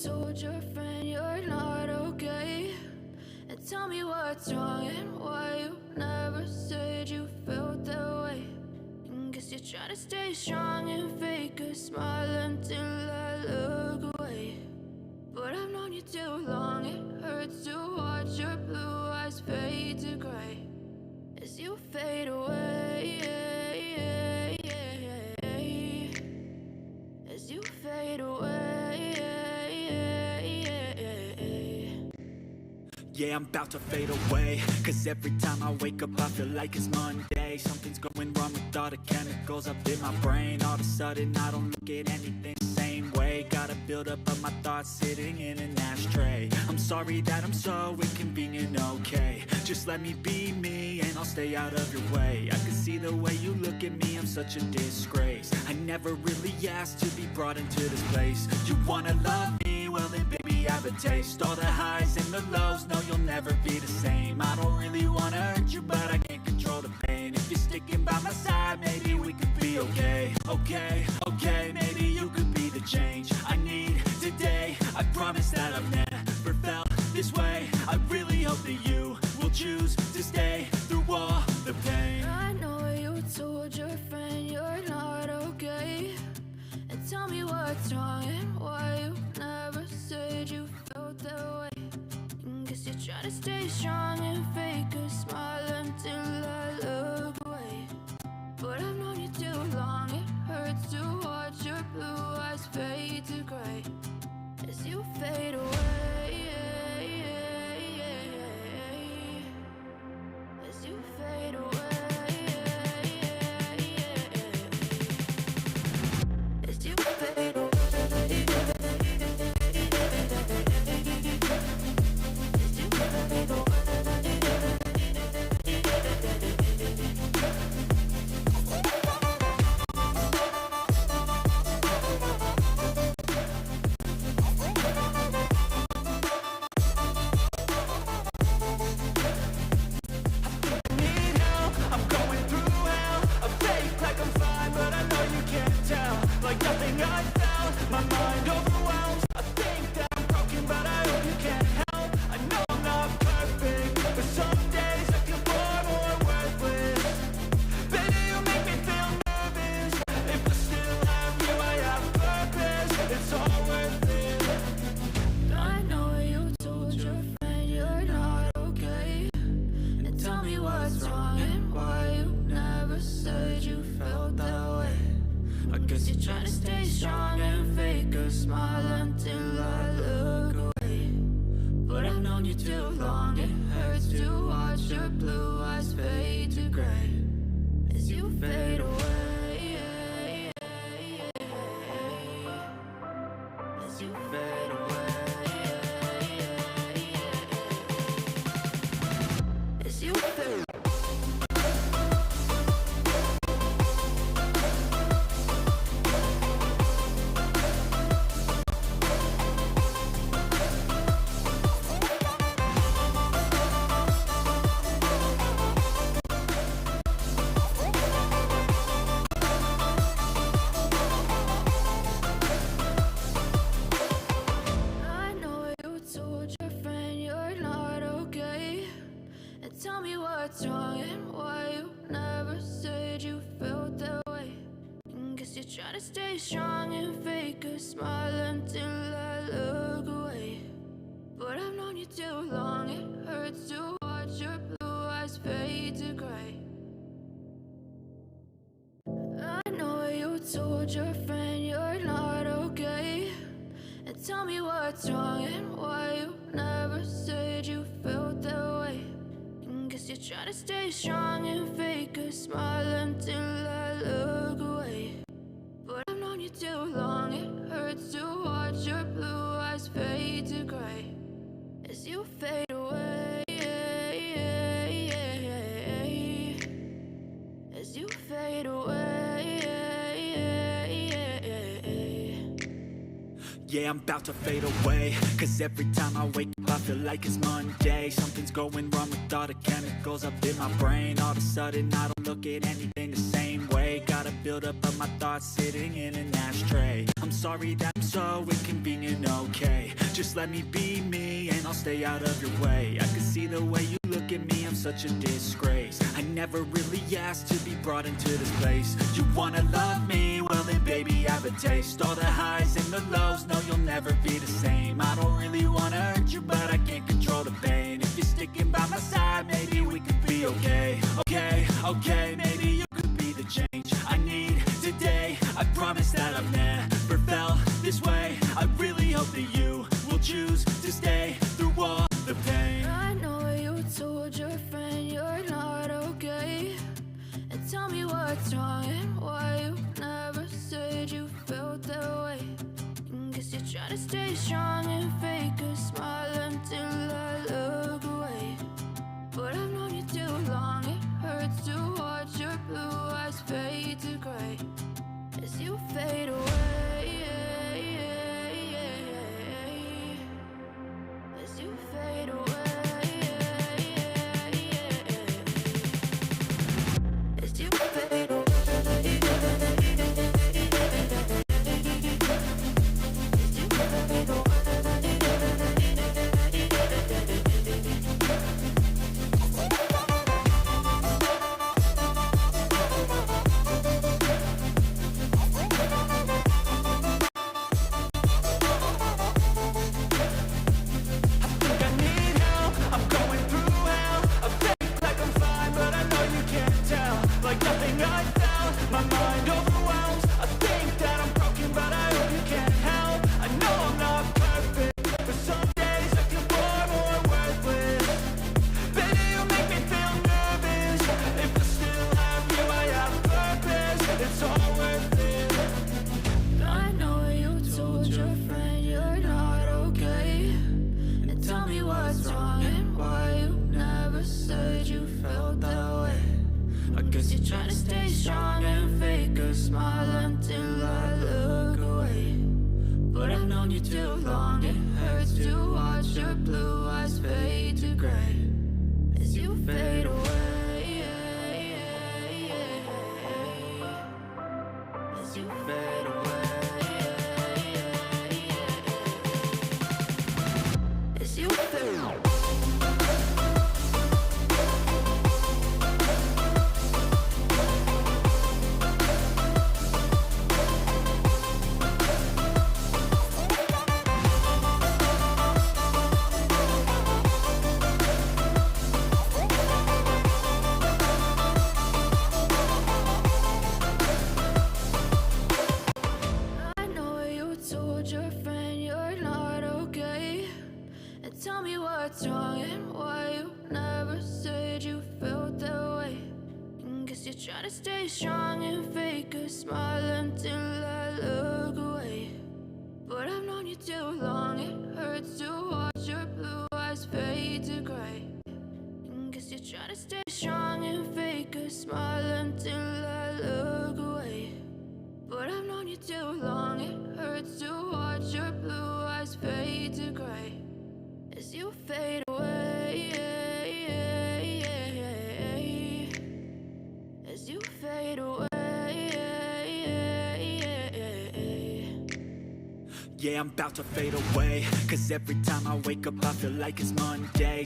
told your friend you're not okay, and tell me what's wrong and why you never said you felt that way. And guess you're trying to stay strong and fake a smile until I look away. But I've known you too long, it hurts to watch your blue eyes fade to gray as you fade away, as you fade away. Yeah, I'm about to fade away, cause every time I wake up I feel like it's Monday. Something's going wrong with all the chemicals up in my brain. All of a sudden I don't look at anything the same way. Gotta build up of my thoughts sitting in an ashtray. I'm sorry that I'm so inconvenient, okay. Just let me be me and I'll stay out of your way. I can see the way you look at me, I'm such a disgrace. I never really asked to be brought into this place. You wanna love me? Well then baby I have a taste. All the highs and the lows, no you'll never be the same. I don't really wanna hurt you but I can't control the pain. If you're sticking by my side maybe we could be okay. Okay, maybe you could be the change I need today. I promise that I've never felt this way. I really hope that you will choose to stay through all the pain. I know you told your friend you're not okay, and tell me what's wrong and why you never said you felt that way. And guess you're trying to stay strong and fake a smile until I look away. But I've known you too long, it hurts to watch your blue eyes fade to gray as you fade away, as you fade away, as you fade away. Try to stay strong and fake a smile until I look away. But I've known you too long, it hurts to watch your blue eyes fade to gray. I know you told your friend you're not okay, and tell me what's wrong and why you never said you felt that way. And guess you're trying to stay strong and fake a smile until I look away. But I've known you too long, it hurts to watch your blue eyes fade to gray as you fade away, as you fade away. Yeah, I'm about to fade away, cause every time I wake up I feel like it's Monday. Something's going wrong with all the chemicals up in my brain. All of a sudden I don't look at anything the same way. Gotta buildup of my thoughts sitting in an ashtray. I'm sorry that I'm so inconvenient, okay. Just let me be me and I'll stay out of your way. I can see the way you look at me, I'm such a disgrace. I never really asked to be brought into this place. You wanna love me? Well then baby, have a taste. All the highs and the lows, no you'll never be the same. I don't really wanna hurt you, but I can't control the pain. If you're sticking by my side, maybe we could be okay. Okay, maybe you could be the change I need today. I promise that I've never felt this way. I really hope that you will choose to stay through all the pain. I know you told your friend you're not okay, and tell me what's wrong and why you never said you felt that way. Guess you're trying to stay strong and fake a smile until I look away. But I've known you too long, it hurts to watch your blue eyes fade to gray as you fade away. As you fade away. As you fade away. Try to stay strong and fake a smile until I look away. But I've known you too long, it hurts to watch your blue eyes fade to gray. Guess you're trying to stay strong and fake a smile until I look away. But I've known you too long, it hurts to watch your blue eyes fade to gray as you fade away. As you fade away. Yeah, I'm about to fade away, 'cause every time I wake up I feel like it's Monday.